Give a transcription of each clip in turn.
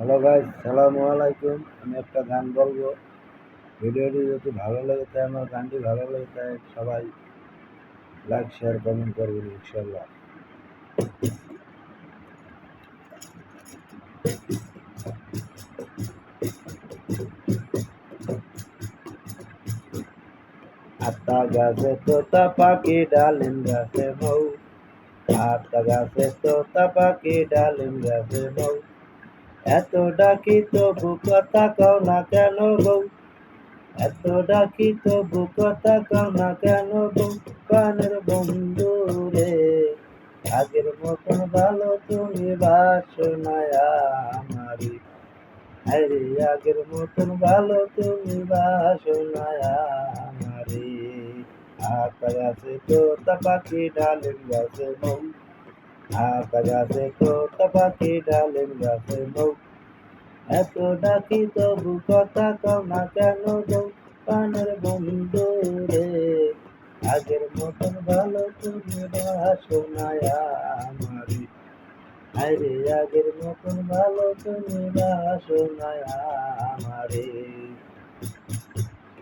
Hello guys, সালামু আলাইকুম। আমি একটা গান বলবো। ভিডিওটি যদি ভালো লাগে তাই আমার গানটি ভালো লাগে তাই সবাই লাইক শেয়ার কমেন্ট করবেন ইনশাল্লাহ। আতা গাছে তোতা পাখি ডালিম গাছে মৌ, আতা গাছে তোতা পাখি ডালিম গাছে মৌ, এত ডাকি তবু কথা কও না কেন বউ, এত ডাকি তবু কথা কও না কেন বউ, প্রাণের বন্ধু রে, আগের মতন ভালো তুমি বাসো না আমারি, আরে আগের মতন ভালো তুমি বাসো না আমারি। আতা গাছে তোতা পাখি ডালিম গাছে মৌ, আতা গাছে তোতা পাখি ডালিম গাছে মৌ, এত ডাকি তবু কথা কও না কেন গো, প্রাণের বন্ধু রে, আগের মতন ভালো তুমি বাসো না আমারি, আরে আগের মতন ভালো তুমি বাসো না আমারে।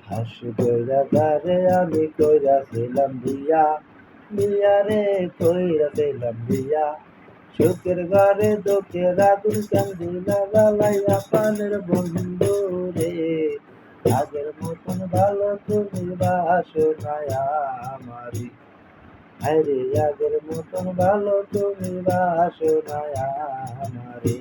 হাসি কইরা তারে আমি কইরাছিলাম বিয়া, বিয়া রে কইরাছিলাম বিয়া, সুখের ঘরে দুঃখের আগুন কান্দিলা জ্বালাইয়া, প্রাণের বন্ধু রে, আগের মতন ভালো তুমি বাসো না আমারি, আরে আগের মতন ভালো তুমি বাসো না আমারে।